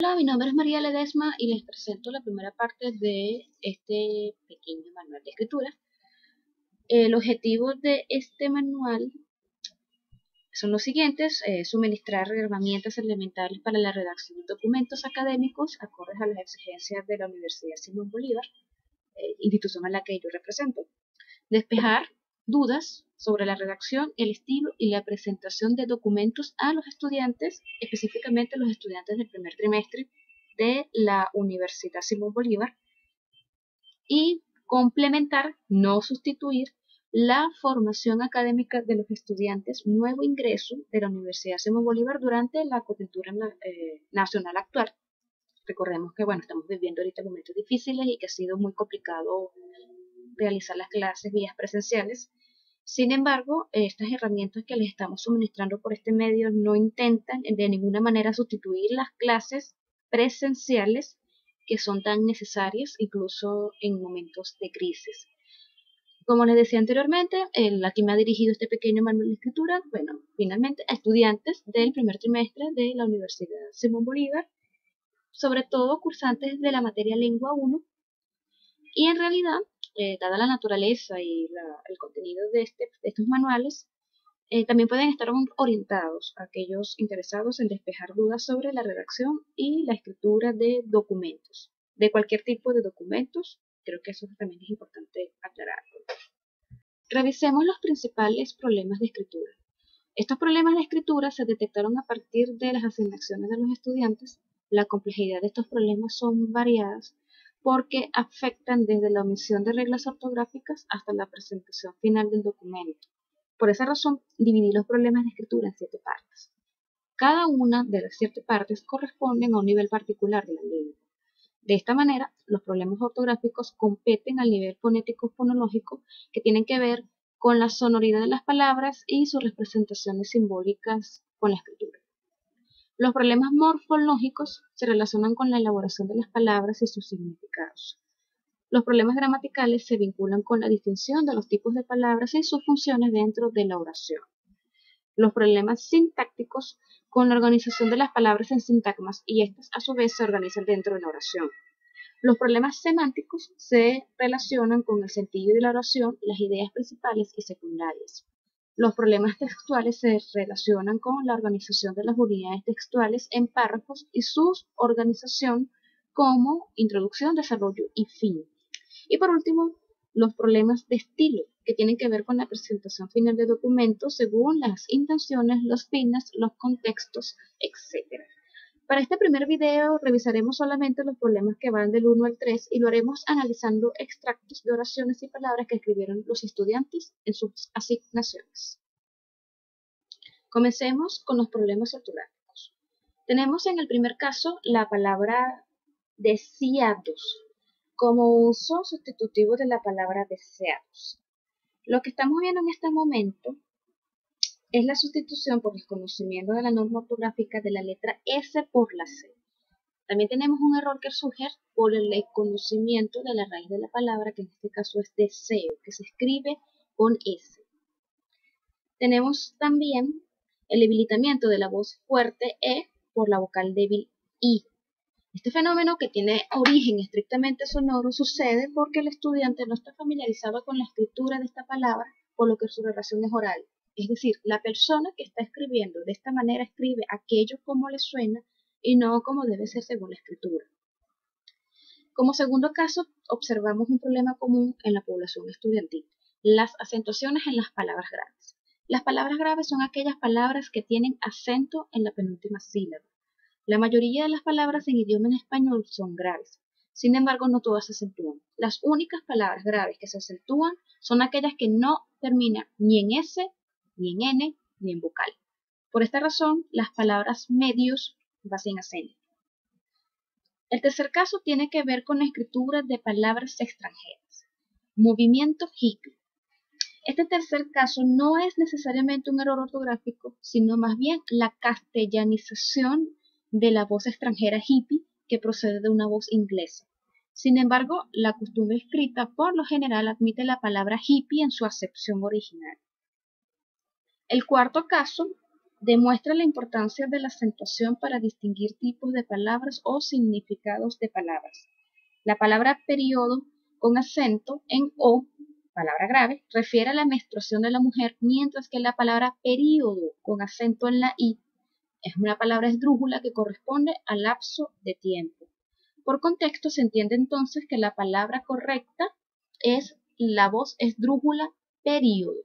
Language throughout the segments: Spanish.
Hola, mi nombre es María Ledesma y les presento la primera parte de este pequeño manual de escritura. El objetivo de este manual son los siguientes: suministrar herramientas elementales para la redacción de documentos académicos acordes a las exigencias de la Universidad Simón Bolívar, institución a la que yo represento. Despejar dudas sobre la redacción, el estilo y la presentación de documentos a los estudiantes, específicamente los estudiantes del primer trimestre de la Universidad Simón Bolívar, y complementar, no sustituir, la formación académica de los estudiantes nuevo ingreso de la Universidad Simón Bolívar durante la coyuntura nacional actual. Recordemos que, bueno, estamos viviendo ahorita momentos difíciles y que ha sido muy complicado realizar las clases vías presenciales. Sin embargo, estas herramientas que les estamos suministrando por este medio no intentan de ninguna manera sustituir las clases presenciales que son tan necesarias incluso en momentos de crisis. Como les decía anteriormente, a quien me ha dirigido este pequeño manual de escritura, bueno, finalmente a estudiantes del primer trimestre de la Universidad Simón Bolívar, sobre todo cursantes de la materia Lengua 1, y en realidad, dada la naturaleza y el contenido de estos manuales, también pueden estar orientados a aquellos interesados en despejar dudas sobre la redacción y la escritura de documentos, de cualquier tipo de documentos. Creo que eso también es importante aclararlo. Revisemos los principales problemas de escritura. Estos problemas de escritura se detectaron a partir de las asignaciones de los estudiantes. La complejidad de estos problemas son variadas porque afectan desde la omisión de reglas ortográficas hasta la presentación final del documento. Por esa razón, dividí los problemas de escritura en 7 partes. Cada una de las 7 partes corresponden a un nivel particular de la lengua. De esta manera, los problemas ortográficos competen al nivel fonético-fonológico, que tienen que ver con la sonoridad de las palabras y sus representaciones simbólicas con la escritura. Los problemas morfológicos se relacionan con la elaboración de las palabras y sus significados. Los problemas gramaticales se vinculan con la distinción de los tipos de palabras y sus funciones dentro de la oración. Los problemas sintácticos con la organización de las palabras en sintagmas, y estas a su vez se organizan dentro de la oración. Los problemas semánticos se relacionan con el sentido de la oración, las ideas principales y secundarias. Los problemas textuales se relacionan con la organización de las unidades textuales en párrafos y su organización como introducción, desarrollo y fin. Y por último, los problemas de estilo, que tienen que ver con la presentación final de documentos según las intenciones, los fines, los contextos, etc. Para este primer video revisaremos solamente los problemas que van del 1 al 3 y lo haremos analizando extractos de oraciones y palabras que escribieron los estudiantes en sus asignaciones. Comencemos con los problemas ortográficos. Tenemos en el primer caso la palabra deseados como uso sustitutivo de la palabra deseados. Lo que estamos viendo en este momento es la sustitución por desconocimiento de la norma ortográfica de la letra S por la C. También tenemos un error que surge por el desconocimiento de la raíz de la palabra, que en este caso es deseo, que se escribe con S. Tenemos también el debilitamiento de la voz fuerte E por la vocal débil I. Este fenómeno, que tiene origen estrictamente sonoro, sucede porque el estudiante no está familiarizado con la escritura de esta palabra, por lo que su relación es oral. Es decir, la persona que está escribiendo de esta manera escribe aquello como le suena y no como debe ser según la escritura. Como segundo caso, observamos un problema común en la población estudiantil: las acentuaciones en las palabras graves. Las palabras graves son aquellas palabras que tienen acento en la penúltima sílaba. La mayoría de las palabras en idioma en español son graves. Sin embargo, no todas se acentúan. Las únicas palabras graves que se acentúan son aquellas que no terminan ni en S, ni en N, ni en vocal. Por esta razón, las palabras medios van sin acento. El tercer caso tiene que ver con la escritura de palabras extranjeras. Movimiento hippie. Este tercer caso no es necesariamente un error ortográfico, sino más bien la castellanización de la voz extranjera hippie, que procede de una voz inglesa. Sin embargo, la costumbre escrita por lo general admite la palabra hippie en su acepción original. El cuarto caso Demuestra la importancia de la acentuación para distinguir tipos de palabras o significados de palabras. La palabra periodo con acento en O, palabra grave, refiere a la menstruación de la mujer, mientras que la palabra período con acento en la I es una palabra esdrújula que corresponde al lapso de tiempo. Por contexto se entiende entonces que la palabra correcta es la voz esdrújula período.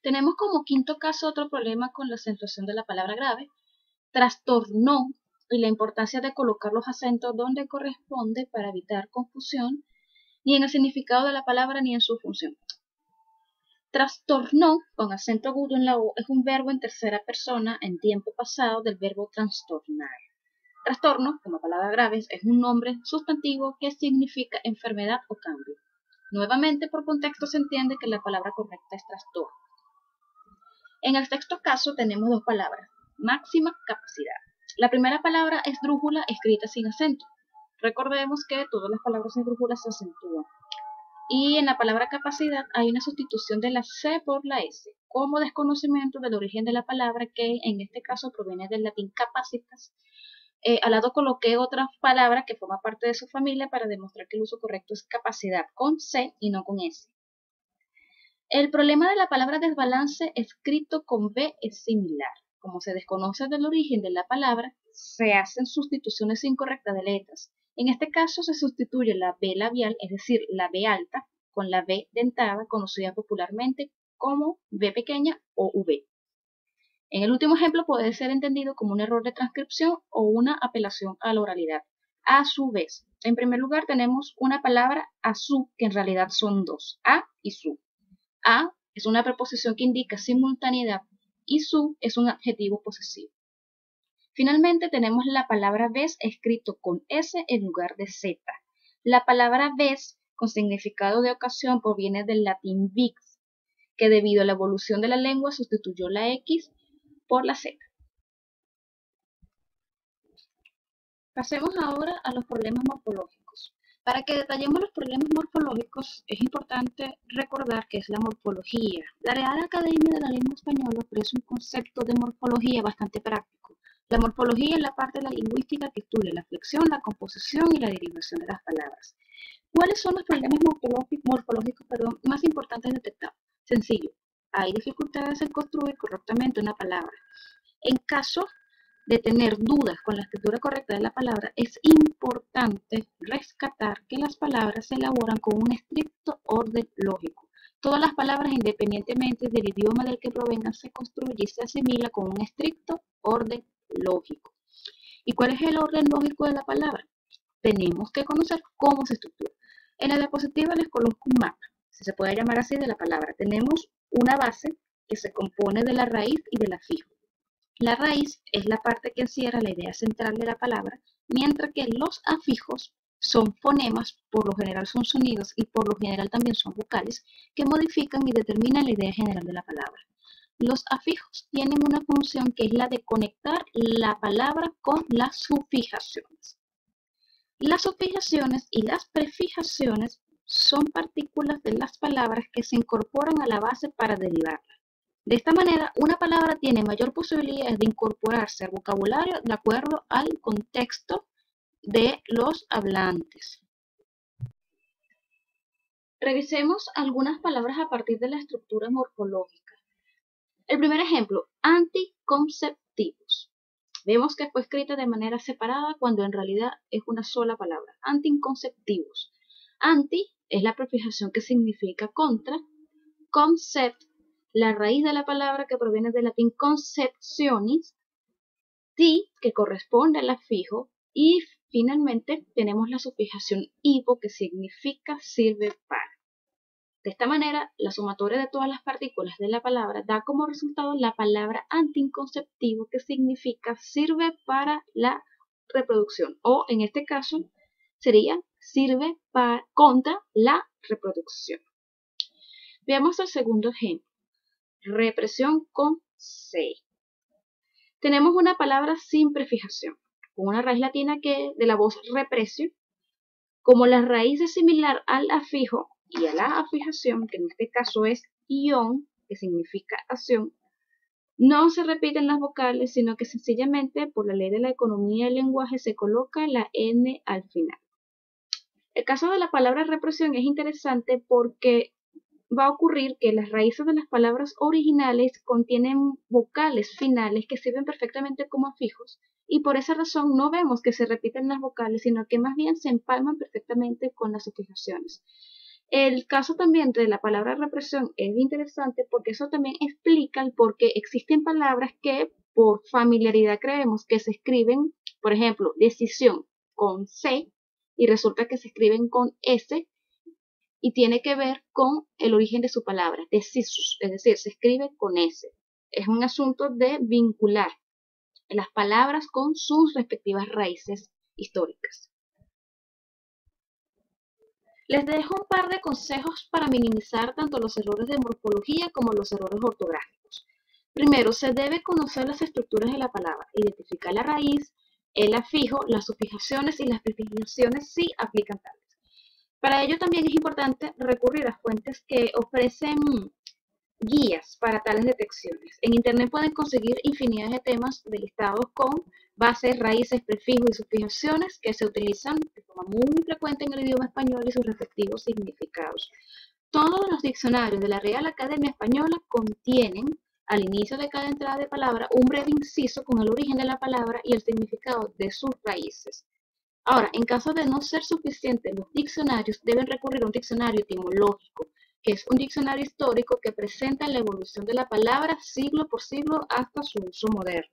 Tenemos como quinto caso otro problema con la acentuación de la palabra grave. Trastornó y la importancia de colocar los acentos donde corresponde para evitar confusión ni en el significado de la palabra ni en su función. Trastornó, con acento agudo en la O, es un verbo en tercera persona en tiempo pasado del verbo trastornar. Trastorno, como palabra grave, es un nombre sustantivo que significa enfermedad o cambio. Nuevamente, por contexto se entiende que la palabra correcta es trastorno. En el sexto caso tenemos dos palabras, máxima capacidad. La primera palabra es esdrújula escrita sin acento. Recordemos que todas las palabras esdrújulas se acentúan. Y en la palabra capacidad hay una sustitución de la C por la S, como desconocimiento del origen de la palabra, que en este caso proviene del latín capacitas. Al lado coloqué otra palabra que forma parte de su familia para demostrar que el uso correcto es capacidad con C y no con S. El problema de la palabra desbalance escrito con B es similar. Como se desconoce del origen de la palabra, se hacen sustituciones incorrectas de letras. En este caso se sustituye la B labial, es decir, la B alta, con la B dentada, conocida popularmente como B pequeña o V. En el último ejemplo puede ser entendido como un error de transcripción o una apelación a la oralidad. A su vez, en primer lugar tenemos una palabra a su, que en realidad son dos, a y su. A es una preposición que indica simultaneidad y su es un adjetivo posesivo. Finalmente tenemos la palabra vez escrito con S en lugar de Z. La palabra vez con significado de ocasión proviene del latín vix, que debido a la evolución de la lengua sustituyó la X por la Z. Pasemos ahora a los problemas morfológicos. Para que detallemos los problemas morfológicos, es importante recordar qué es la morfología. La Real Academia de la Lengua Española ofrece un concepto de morfología bastante práctico. La morfología es la parte de la lingüística que estudia la flexión, la composición y la derivación de las palabras. ¿Cuáles son los problemas morfológicos más importantes de detectar? Sencillo, hay dificultades en construir correctamente una palabra. En caso de tener dudas con la escritura correcta de la palabra, es importante rescatar que las palabras se elaboran con un estricto orden lógico. Todas las palabras, independientemente del idioma del que provengan, se construye y se asimila con un estricto orden lógico. ¿Y cuál es el orden lógico de la palabra? Tenemos que conocer cómo se estructura. En la diapositiva les coloco un mapa, si se puede llamar así, de la palabra. Tenemos una base que se compone de la raíz y del afijo. La raíz es la parte que encierra la idea central de la palabra, mientras que los afijos son fonemas, por lo general son sonidos y por lo general también son vocales, que modifican y determinan la idea general de la palabra. Los afijos tienen una función que es la de conectar la palabra con las sufijaciones. Las sufijaciones y las prefijaciones son partículas de las palabras que se incorporan a la base para derivarla. De esta manera, una palabra tiene mayor posibilidad de incorporarse al vocabulario de acuerdo al contexto de los hablantes. Revisemos algunas palabras a partir de la estructura morfológica. El primer ejemplo, anticonceptivos. Vemos que fue escrita de manera separada cuando en realidad es una sola palabra, anticonceptivos. Anti es la prefijación que significa contra, concept, la raíz de la palabra que proviene del latín conceptionis, ti, que corresponde al afijo, y finalmente tenemos la sufijación hipo, que significa sirve para. De esta manera, la sumatoria de todas las partículas de la palabra da como resultado la palabra anticonceptivo, que significa sirve para la reproducción, o en este caso sería sirve contra la reproducción. Veamos el segundo ejemplo. Represión con C. Tenemos una palabra sin prefijación, con una raíz latina que de la voz represio. Como la raíz es similar al afijo y a la afijación, que en este caso es ion, que significa acción, no se repiten las vocales, sino que sencillamente por la ley de la economía del lenguaje se coloca la N al final. El caso de la palabra represión es interesante porque va a ocurrir que las raíces de las palabras originales contienen vocales finales que sirven perfectamente como afijos y por esa razón no vemos que se repiten las vocales, sino que más bien se empalman perfectamente con las sufijaciones. El caso también de la palabra represión es interesante porque eso también explica el por qué existen palabras que por familiaridad creemos que se escriben, por ejemplo, decisión con C y resulta que se escriben con S y tiene que ver con el origen de su palabra, decisus, es decir, se escribe con S. Es un asunto de vincular las palabras con sus respectivas raíces históricas. Les dejo un par de consejos para minimizar tanto los errores de morfología como los errores ortográficos. Primero, se debe conocer las estructuras de la palabra, identificar la raíz, el afijo, las sufijaciones y las prefijaciones si aplican tales. Para ello también es importante recurrir a fuentes que ofrecen guías para tales detecciones. En Internet pueden conseguir infinidad de temas de listados con bases, raíces, prefijos y sufijaciones que se utilizan de forma muy frecuente en el idioma español y sus respectivos significados. Todos los diccionarios de la Real Academia Española contienen al inicio de cada entrada de palabra un breve inciso con el origen de la palabra y el significado de sus raíces. Ahora, en caso de no ser suficientes los diccionarios, deben recurrir a un diccionario etimológico, que es un diccionario histórico que presenta la evolución de la palabra siglo por siglo hasta su uso moderno.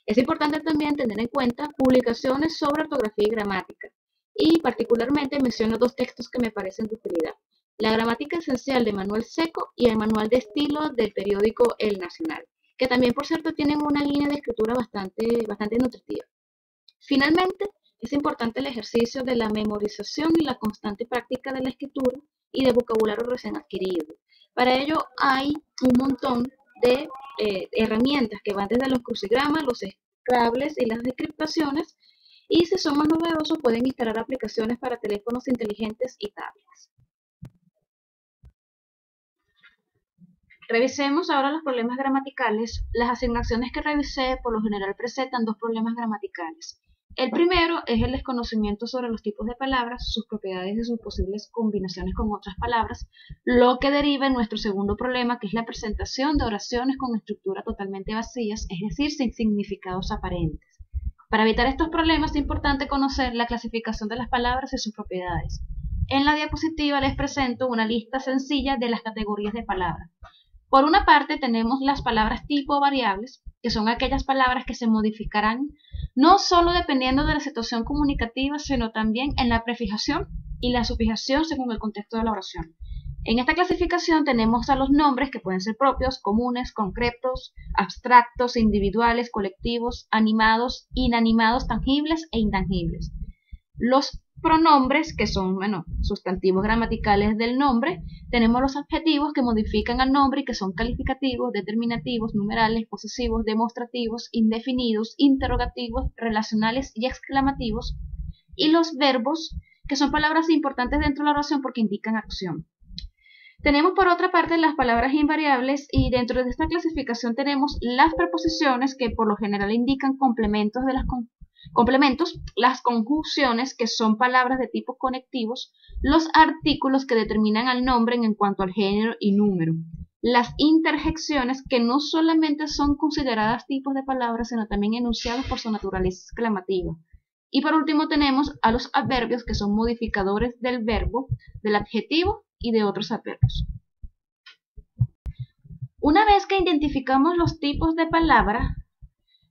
Es importante también tener en cuenta publicaciones sobre ortografía y gramática, y particularmente menciono dos textos que me parecen de utilidad: La gramática esencial de Manuel Seco y el manual de estilo del periódico El Nacional, que también, por cierto, tienen una línea de escritura bastante nutritiva. Finalmente, es importante el ejercicio de la memorización y la constante práctica de la escritura y de vocabulario recién adquirido. Para ello hay un montón de herramientas que van desde los crucigramas, los scrabbles y las descriptaciones, y si son más novedosos pueden instalar aplicaciones para teléfonos inteligentes y tablets. Revisemos ahora los problemas gramaticales. Las asignaciones que revisé por lo general presentan dos problemas gramaticales. El primero es el desconocimiento sobre los tipos de palabras, sus propiedades y sus posibles combinaciones con otras palabras, lo que deriva en nuestro segundo problema, que es la presentación de oraciones con estructura totalmente vacías, es decir, sin significados aparentes. Para evitar estos problemas es importante conocer la clasificación de las palabras y sus propiedades. En la diapositiva les presento una lista sencilla de las categorías de palabras. Por una parte tenemos las palabras tipo variables, que son aquellas palabras que se modificarán no solo dependiendo de la situación comunicativa, sino también en la prefijación y la sufijación según el contexto de la oración. En esta clasificación tenemos a los nombres que pueden ser propios, comunes, concretos, abstractos, individuales, colectivos, animados, inanimados, tangibles e intangibles. Los pronombres, que son sustantivos gramaticales del nombre. Tenemos los adjetivos que modifican al nombre y que son calificativos, determinativos, numerales, posesivos, demostrativos, indefinidos, interrogativos, relacionales y exclamativos. Y los verbos, que son palabras importantes dentro de la oración porque indican acción. Tenemos por otra parte las palabras invariables y dentro de esta clasificación tenemos las preposiciones que por lo general indican complementos, las conjunciones que son palabras de tipo conectivos, los artículos que determinan al nombre en cuanto al género y número, las interjecciones que no solamente son consideradas tipos de palabras sino también enunciados por su naturaleza exclamativa. Y por último tenemos a los adverbios que son modificadores del verbo, del adjetivo y de otros adverbios. Una vez que identificamos los tipos de palabra,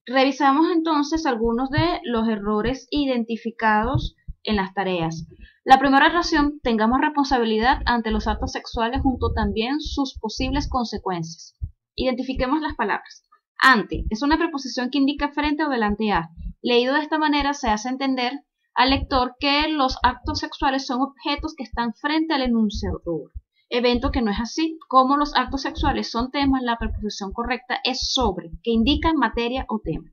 revisamos entonces algunos de los errores identificados en las tareas. La primera oración: tengamos responsabilidad ante los actos sexuales junto también sus posibles consecuencias. Identifiquemos las palabras. Ante es una preposición que indica frente o delante a. Leído de esta manera se hace entender al lector que los actos sexuales son objetos que están frente al enunciador. Evento que no es así. Como los actos sexuales son temas, la preposición correcta es sobre, que indica materia o tema.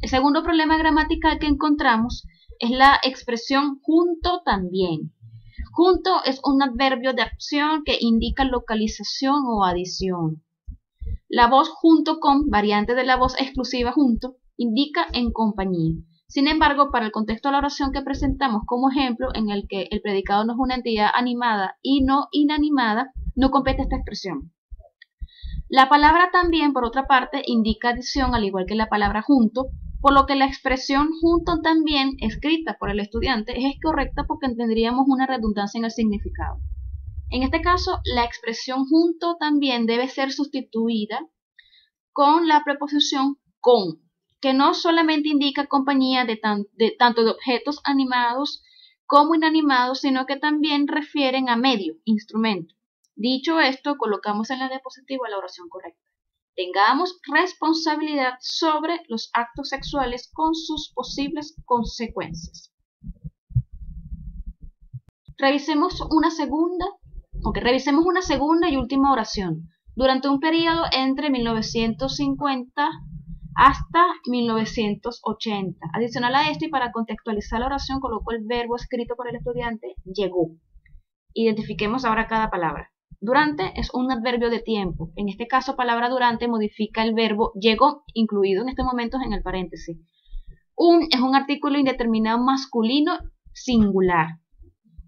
El segundo problema gramatical que encontramos es la expresión junto también. Junto es un adverbio de acción que indica localización o adición. La voz junto con, variante de la voz exclusiva junto, indica en compañía. Sin embargo, para el contexto de la oración que presentamos como ejemplo, en el que el predicado no es una entidad animada y no inanimada, no compete esta expresión. La palabra también, por otra parte, indica adición al igual que la palabra junto, por lo que la expresión junto también, escrita por el estudiante, es correcta porque tendríamos una redundancia en el significado. En este caso, la expresión junto también debe ser sustituida con la preposición con, que no solamente indica compañía tanto de objetos animados como inanimados, sino que también refieren a medio, instrumento. Dicho esto, colocamos en la diapositiva la oración correcta. Tengamos responsabilidad sobre los actos sexuales con sus posibles consecuencias. Revisemos una segunda y última oración. Durante un periodo entre 1950 hasta 1980. Adicional a esto y para contextualizar la oración, coloco el verbo escrito por el estudiante, llegó. Identifiquemos ahora cada palabra. Durante es un adverbio de tiempo. En este caso, palabra durante modifica el verbo llegó, incluido en este momento en el paréntesis. Es un artículo indeterminado masculino singular.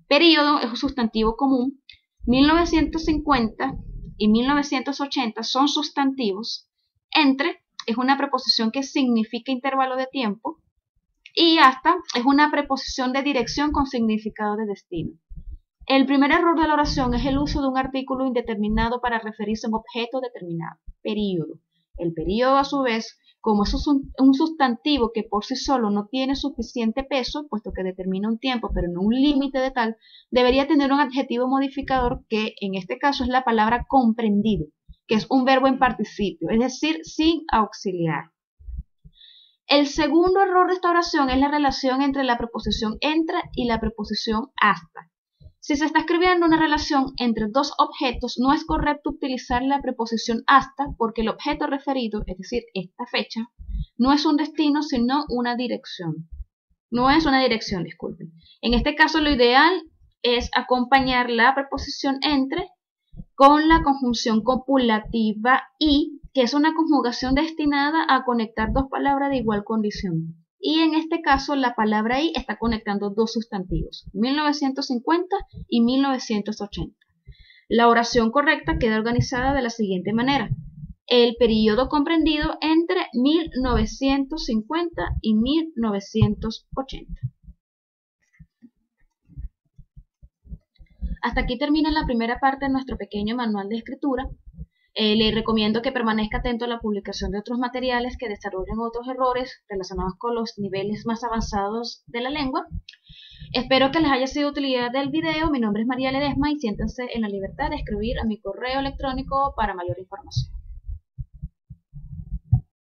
Período es un sustantivo común. 1950 y 1980 son sustantivos. Entre es una preposición que significa intervalo de tiempo. Y hasta es una preposición de dirección con significado de destino. El primer error de la oración es el uso de un artículo indeterminado para referirse a un objeto determinado, período. El período, a su vez, como es un sustantivo que por sí solo no tiene suficiente peso, puesto que determina un tiempo, pero no un límite de tal, debería tener un adjetivo modificador que en este caso es la palabra comprendido, que es un verbo en participio, es decir, sin auxiliar. El segundo error de esta oración es la relación entre la preposición entre y la preposición hasta. Si se está escribiendo una relación entre dos objetos, no es correcto utilizar la preposición hasta porque el objeto referido, es decir, esta fecha, no es un destino sino una dirección. No es una dirección, disculpen. En este caso lo ideal es acompañar la preposición entre con la conjunción copulativa y, que es una conjugación destinada a conectar dos palabras de igual condición. Y en este caso la palabra y está conectando dos sustantivos, 1950 y 1980. La oración correcta queda organizada de la siguiente manera. El periodo comprendido entre 1950 y 1980. Hasta aquí termina la primera parte de nuestro pequeño manual de escritura. Le recomiendo que permanezca atento a la publicación de otros materiales que desarrollen otros errores relacionados con los niveles más avanzados de la lengua. Espero que les haya sido de utilidad el video. Mi nombre es María Ledesma y siéntanse en la libertad de escribir a mi correo electrónico para mayor información.